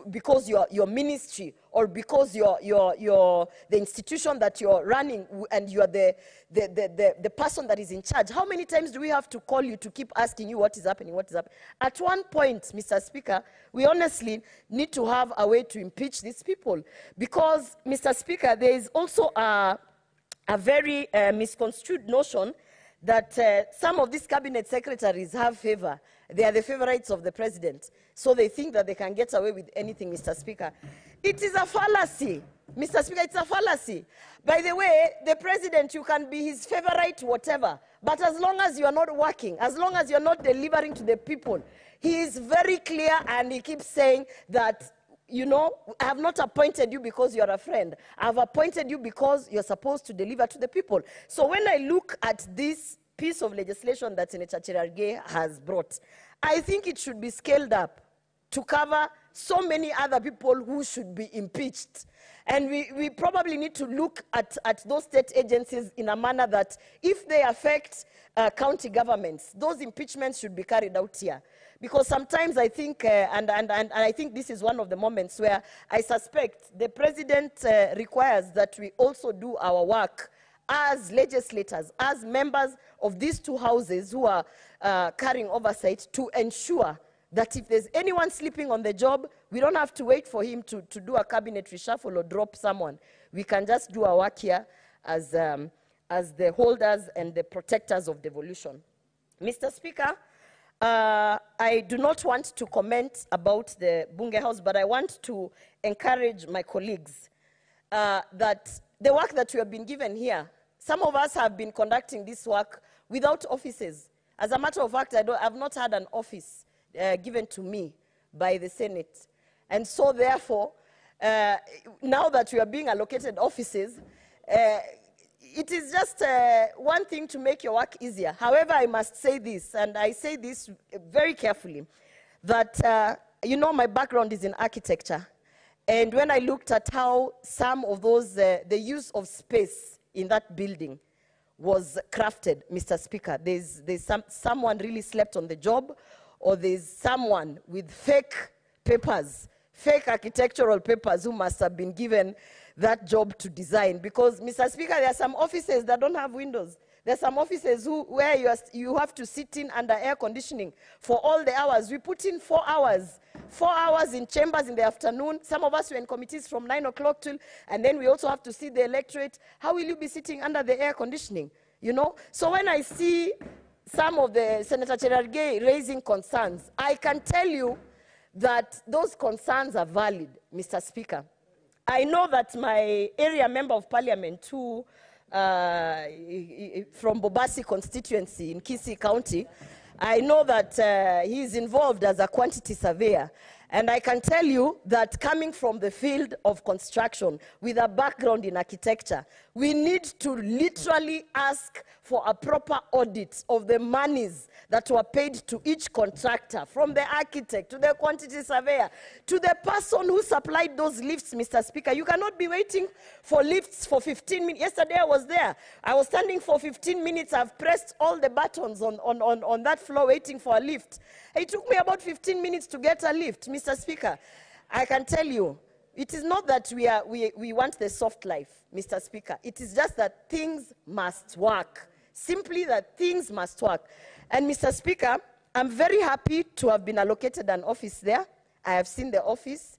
because your ministry or because the institution that you're running and you are the person that is in charge? How many times do we have to call you to keep asking you what is happening, what is happening? At one point, Mr. Speaker, we honestly need to have a way to impeach these people, because, Mr. Speaker, there is also a very misconstrued notion that some of these cabinet secretaries have favor. They are the favorites of the president. So they think that they can get away with anything, Mr. Speaker. It is a fallacy. Mr. Speaker, it's a fallacy. By the way, the president, you can be his favorite, whatever. But as long as you are not working, as long as you're not delivering to the people, he is very clear, and he keeps saying that, I have not appointed you because you're a friend. I've appointed you because you're supposed to deliver to the people. So when I look at this piece of legislation that Senator Cherargei has brought, I think it should be scaled up to cover so many other people who should be impeached. And we probably need to look at those state agencies in a manner that if they affect county governments, those impeachments should be carried out here. Because sometimes I think, and I think this is one of the moments where I suspect the president requires that we also do our work as legislators, as members of these two houses who are carrying oversight, to ensure that if there's anyone sleeping on the job, we don't have to wait for him to do a cabinet reshuffle or drop someone. We can just do our work here as the holders and the protectors of devolution. Mr. Speaker, I do not want to comment about the Bunge House, but I want to encourage my colleagues that the work that we have been given here, some of us have been conducting this work without offices. As a matter of fact, I've not had an office given to me by the Senate. And so therefore, now that we are being allocated offices, it is just one thing to make your work easier. However, I must say this, and I say this very carefully, that, my background is in architecture. And when I looked at how some of those, the use of space in that building was crafted, Mr. Speaker, there's someone really slept on the job, or there's someone with fake papers, fake architectural papers, who must have been given that job to design. Because, Mr. Speaker, there are some offices that don't have windows. There are some offices where you have to sit in under air conditioning for all the hours. We put in 4 hours. 4 hours in chambers in the afternoon. Some of us were in committees from 9 o'clock till, and then we also have to see the electorate. How will you be sitting under the air conditioning? So when I see some of the Senator Cherargei raising concerns, I can tell you that those concerns are valid, Mr. Speaker. I know that my area member of parliament, who from Bobasi constituency in Kisii County, I know that he is involved as a quantity surveyor. And I can tell you that coming from the field of construction with a background in architecture, we need to literally ask for a proper audit of the monies that were paid to each contractor, from the architect to the quantity surveyor to the person who supplied those lifts, Mr. Speaker. You cannot be waiting for lifts for 15 minutes. Yesterday I was there. I was standing for 15 minutes. I've pressed all the buttons on that floor waiting for a lift. It took me about 15 minutes to get a lift, Mr. Speaker. I can tell you, it is not that we want the soft life, Mr. Speaker. It is just that things must work. Simply that things must work. And Mr. Speaker, I'm very happy to have been allocated an office there. I have seen the office.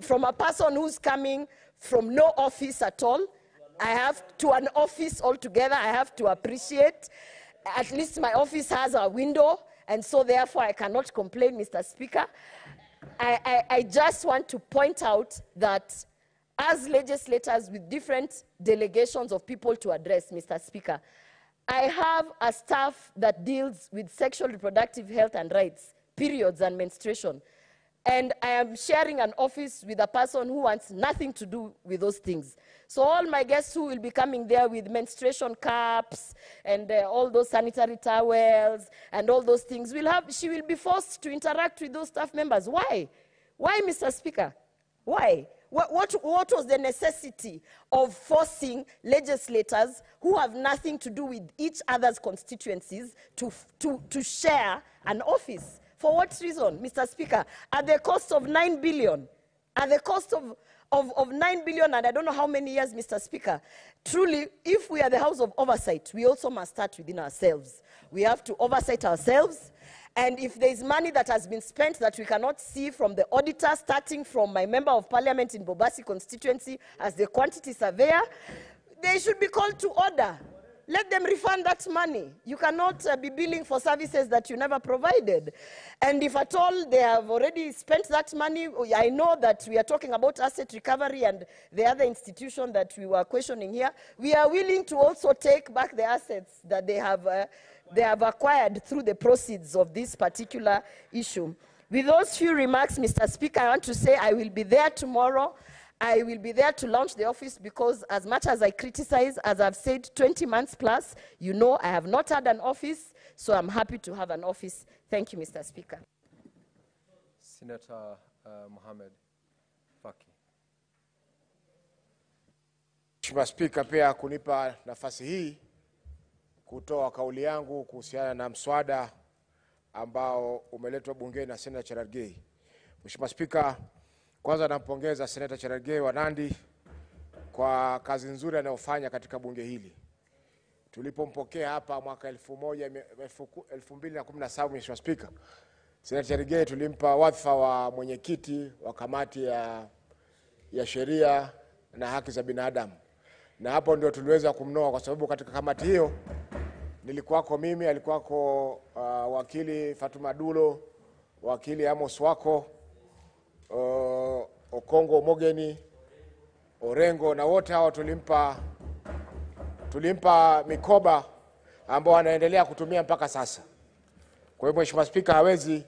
From a person who's coming from no office at all, I have to an office altogether, I have to appreciate. at least my office has a window, and so therefore I cannot complain, Mr. Speaker. I just want to point out that as legislators with different delegations of people to address, Mr. Speaker, I have a staff that deals with sexual reproductive health and rights, periods and menstruation. And I am sharing an office with a person who wants nothing to do with those things. So all my guests who will be coming there with menstruation cups and all those sanitary towels and all those things, she will be forced to interact with those staff members. Why? Why, Mr. Speaker? Why? What was the necessity of forcing legislators who have nothing to do with each other's constituencies to share an office? For what reason, Mr. Speaker? At the cost of 9 billion, at the cost of 9 billion, and I don't know how many years, Mr. Speaker. Truly, if we are the House of Oversight, we also must start within ourselves. We have to oversight ourselves. And if there is money that has been spent that we cannot see from the auditor, starting from my member of parliament in Bobasi constituency as the quantity surveyor, they should be called to order. Let them refund that money. You cannot be billing for services that you never provided. And if at all they have already spent that money, I know that we are talking about asset recovery and the other institution that we were questioning here. We are willing to also take back the assets that they have acquired through the proceeds of this particular issue. With those few remarks, Mr. Speaker, I want to say I will be there tomorrow. I will be there to launch the office because as much as I criticize, as I've said, 20 months plus, you know I have not had an office, so I'm happy to have an office. Thank you, Mr. Speaker. Senator Mohamed Faki. Mheshimiwa Spika, pia kunipa nafasi hii kutoa kauli yangu kuhusiana na mswada ambao umeletwa bungeni na Senator Cherargei. Mheshimiwa Spika, kwanza nampongeza Senator Cherargei wa Nandi kwa kazi nzuri anayofanya katika bunge hili. Tulipompokea hapa mwaka 2017, Mheshimiwa Spika, Senator Cherargei tulimpa wadhifa wa mwenyekiti wa kamati ya sheria na haki za binadamu. Na hapo ndio tuliweza kumnoa kwa sababu katika kamati hiyo nilikuwako mimi, alikuwako wakili Fatuma Dulo, wakili Amos Wako, Okongo Mogeni, Orengo, na wote hao tulimpa mikoba ambao anaendelea kutumia mpaka sasa. Kwa hiyo Mheshimiwa Spika hawezi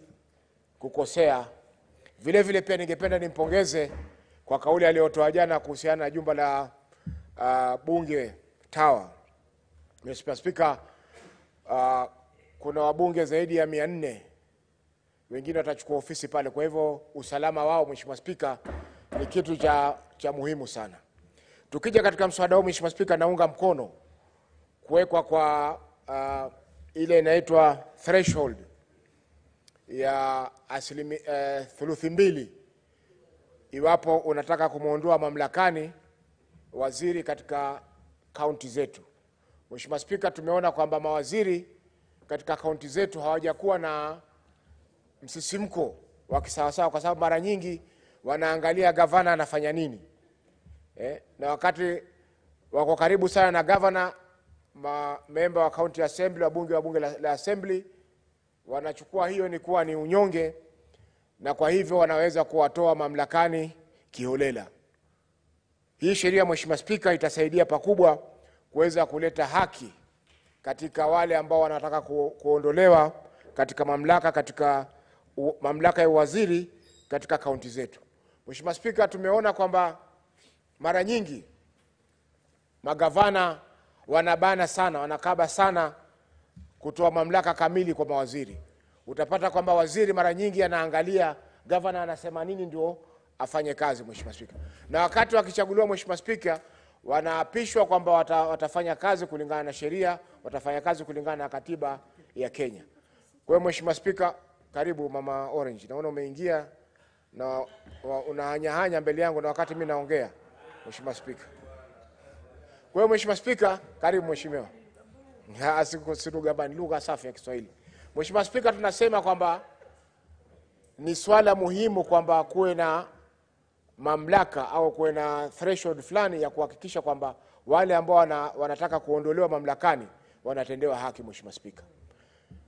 kukosea. Vile vile pia ningependa nimpongeze kwa kauli aliyotoa jana kuhusiana na jumba la bunge Tower. Mheshimiwa Spika, kuna wabunge zaidi ya 400, wengine watachukua ofisi pale. Kwa hivyo usalama wao, Mheshimiwa Spika, ni kitu cha muhimu sana. Tukija katika mswada huu, Mheshimiwa Spika, naunga mkono kuwekwa kwa ile inaitwa threshold ya thuluthi mbili iwapo unataka kumuondoa mamlakani waziri katika kaunti zetu. Mheshimiwa Spika, tumeona kwamba mawaziri katika kaunti zetu hawajakuwa na msisimko wa kisawasawa kwa sababu mara nyingi wanaangalia gavana anafanya nini. Na wakati wako karibu sana na gavana, member wa county assembly, wabunge wa bunge la assembly wanachukua hiyo ni kuwa ni unyonge, na kwa hivyo wanaweza kuwatoa mamlakani kiholela. Hii sheria, Mheshimiwa Spika, itasaidia pakubwa kuweza kuleta haki katika wale ambao wanataka kuondolewa katika mamlaka ya waziri katika kaunti zetu. Mheshimiwa Spika, tumeona kwamba mara nyingi magavana wanabana sana, wanakaba sana kutoa mamlaka kamili kwa mawaziri. Utapata kwamba waziri mara nyingi anaangalia gavana anasema nini ndio afanye kazi, Mheshimiwa Spika. Na wakati wakichaguliwa, Mheshimiwa Spika, wanaapishwa kwamba watafanya kazi kulingana na sheria, watafanya kazi kulingana na katiba ya Kenya. Kwa hiyo Mheshimiwa Spika, karibu Mama Orange. Naona umeingia na unahanya mbele yangu na wakati mimi naongea, Mheshimiwa Spika. Kwa hiyo Mheshimiwa Spika, karibu Mheshimiwa. Asikosirugabani, lugha safi ya Kiswahili. Mheshimiwa Spika, tunasema kwamba ni swala muhimu kwamba kuwe na mamlaka au kuwe na threshold fulani ya kuhakikisha kwamba wale ambao wanataka kuondolewa mamlakani wanatendewa haki. Mheshimiwa Spika,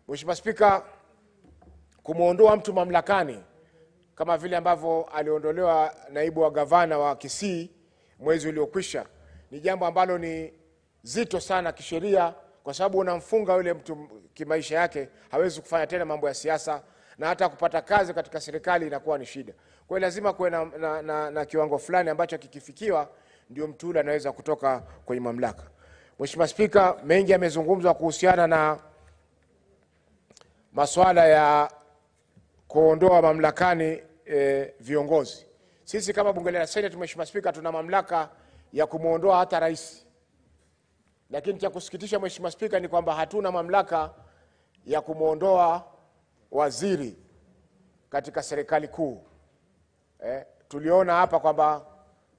Mheshimiwa Spika, kumuondoa mtu mamlakani kama vile ambavyo aliondolewa naibu wa gavana wa Kisii mwezi uliokwisha ni jambo ambalo ni zito sana kisheria, kwa sababu unamfunga yule mtu kimaisha yake, hawezi kufanya tena mambo ya siasa, na hata kupata kazi katika serikali inakuwa ni shida. Kwa hiyo lazima kuwe na kiwango fulani ambacho kikifikiwa ndio mtu yule anaweza kutoka kwenye mamlaka. Mheshimiwa Spika, mengi yamezungumzwa kuhusiana na masuala ya kuondoa mamlakani viongozi. Sisi kama bunge la Senate, Mheshimiwa Spika, tuna mamlaka ya kumuondoa hata rais. Lakini cha kusikitisha Mheshimiwa Spika ni kwamba hatuna mamlaka ya kumuondoa waziri katika serikali kuu. Tuliona hapa kwamba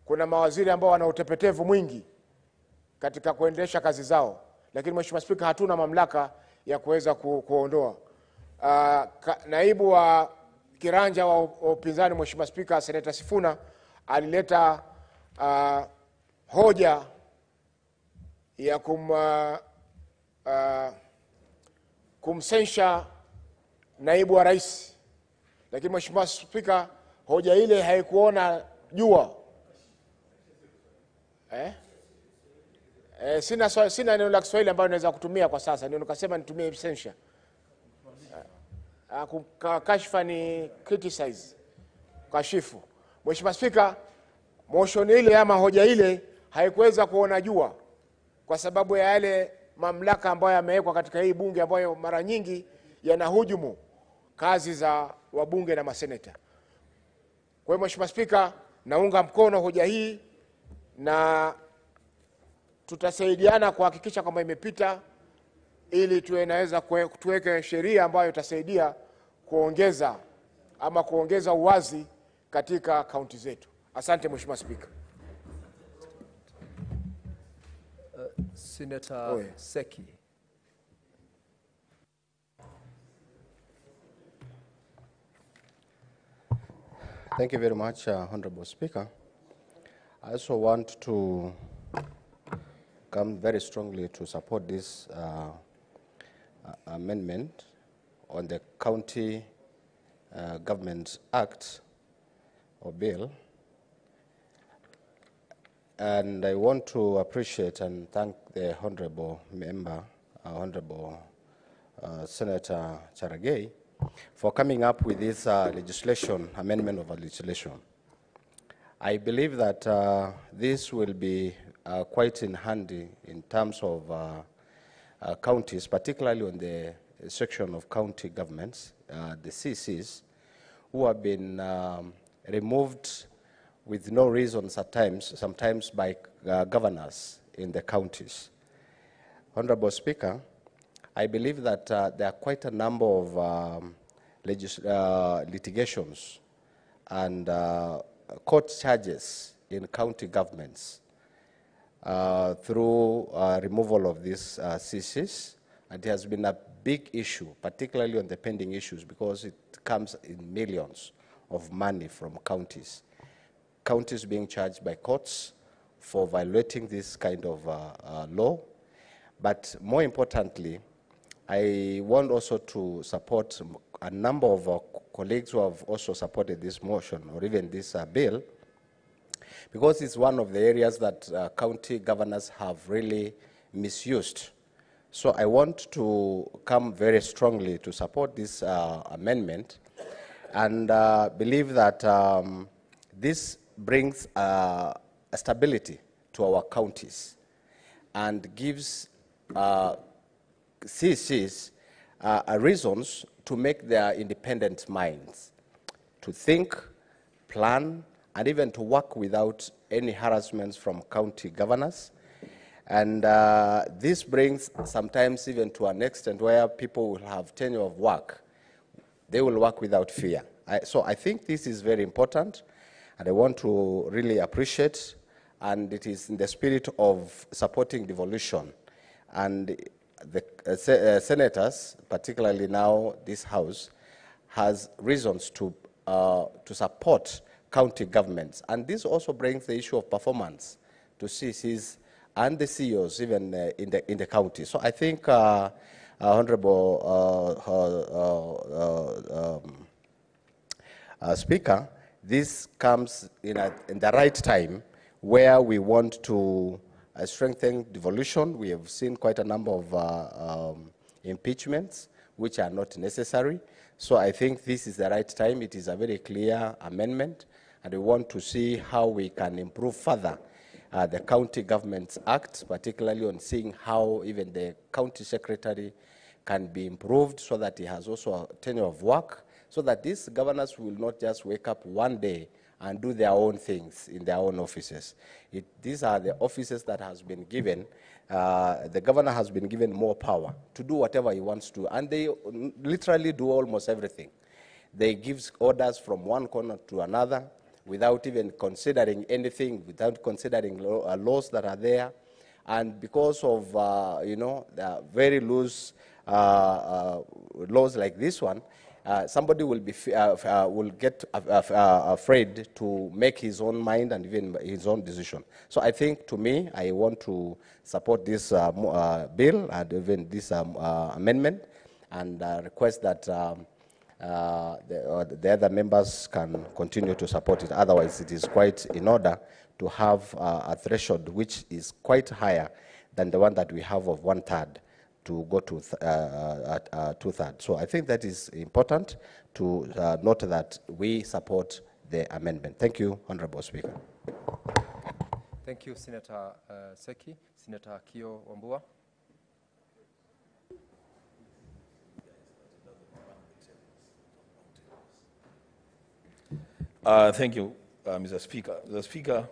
kuna mawaziri ambao wana utepetevu mwingi katika kuendesha kazi zao, lakini Mheshimiwa Spika, hatuna mamlaka ya kuweza kuondoa. Naibu wa kiranja wa upinzani Mheshimiwa Spika, Seneta Sifuna alileta hoja ya kumsensha naibu wa rais, lakini Mheshimiwa Spika, hoja ile haikuona jua. Sina neno la Kiswahili ambayo naweza kutumia kwa sasa, ndio nikasema nitumie censure. Kashfa ni criticize, kashifu. Mheshimiwa Spika, motion ile ama hoja ile haikuweza kuona jua kwa sababu ya yale mamlaka ambayo yamewekwa katika hii bunge ambayo mara nyingi yanahujumu kazi za wabunge na maseneta. Kwa hiyo Mheshimiwa Spika, naunga mkono hoja hii na tutasaidiana kuhakikisha kwamba imepita ili tuweke sheria ambayo itasaidia kuongeza uwazi katika kaunti zetu. Asante Mheshimiwa Spika. Senator Seki. Thank you very much, Honorable Speaker. I also want to come very strongly to support this amendment on the County Government Act or bill. And I want to appreciate and thank the Honorable Member, Honorable Senator Cherargei, for coming up with this amendment of legislation. I believe that this will be quite in handy in terms of counties, particularly on the section of county governments, the CCs, who have been removed with no reason sometimes by governors in the counties. Honorable Speaker, I believe that there are quite a number of litigations and court charges in county governments through removal of these CCs, and it has been a big issue, particularly on the pending issues, because it comes in millions of money from counties. Counties being charged by courts for violating this kind of law. But more importantly, I want also to support a number of colleagues who have also supported this motion or even this bill, because it's one of the areas that county governors have really misused. So I want to come very strongly to support this amendment and believe that this brings a stability to our counties and gives CCs reasons to make their independent minds, to think, plan, and even to work without any harassments from county governors. And this brings sometimes even to an extent where people will have tenure of work. They will work without fear. So I think this is very important, and I want to really appreciate, and it is in the spirit of supporting devolution. And the senators, particularly now this House, has reasons to support county governments. And this also brings the issue of performance to CCs and the CEOs even in the county. So I think, Honorable Speaker, this comes in the right time where we want to strengthen devolution. We have seen quite a number of impeachments which are not necessary. So I think this is the right time. It is a very clear amendment, and we want to see how we can improve further the County Governments Act, particularly on seeing how even the county secretary can be improved so that he has also a tenure of work, so that these governors will not just wake up one day and do their own things in their own offices. These are the offices that has been given, the governor has been given more power to do whatever he wants to, and they literally do almost everything. They give orders from one corner to another without even considering anything, without considering laws that are there. And because of, the very loose laws like this one, somebody will get afraid to make his own mind and even his own decision. So I think, to me, I want to support this bill and even this amendment, and request that the other members can continue to support it. Otherwise, it is quite in order to have a threshold which is quite higher than the one that we have of 1/3 to go to 2/3. So I think that is important to note that we support the amendment. Thank you, Honorable Speaker. Thank you, Senator Seki. Senator Kio Wambua. Thank you, Mr. Speaker. Mr. Speaker,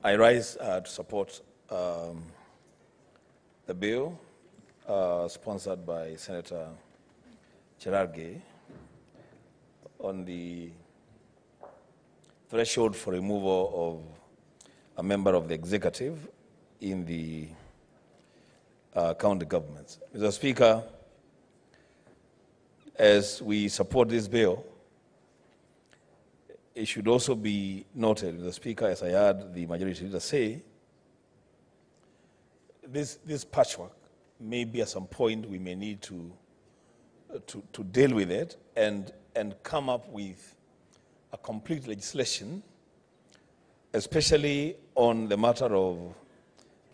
I rise to support the bill sponsored by Senator Cherargei on the threshold for removal of a member of the executive in the county governments. Mr. Speaker, as we support this bill, it should also be noted, Mr. Speaker, as I heard the majority leader say, this patchwork maybe at some point we may need to deal with it and come up with a complete legislation, especially on the matter of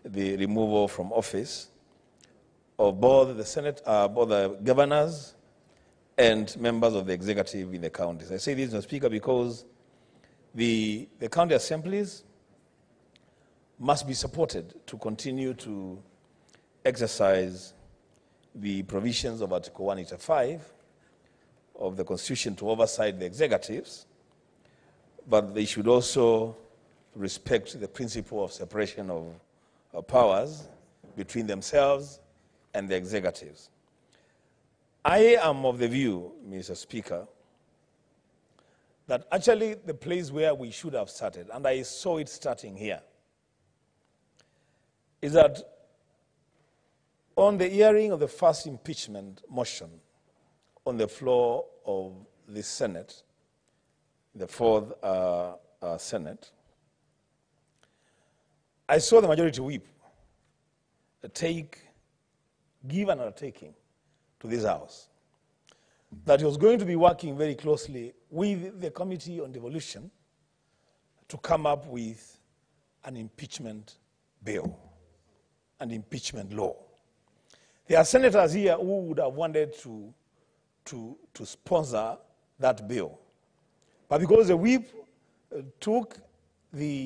the removal from office of both the Senate, both the governors and members of the executive in the counties. I say this, Mr. Speaker, because the county assemblies must be supported to continue to exercise the provisions of Article 185 of the Constitution to oversight the executives, but they should also respect the principle of separation of powers between themselves and the executives. I am of the view, Mr. Speaker, that actually the place where we should have started, and I saw it starting here, is that on the hearing of the first impeachment motion on the floor of the Senate, the fourth Senate, I saw the majority whip give an undertaking to this House that he was going to be working very closely with the Committee on Devolution to come up with an impeachment bill, an impeachment law. There are senators here who would have wanted to sponsor that bill. But because the whip took the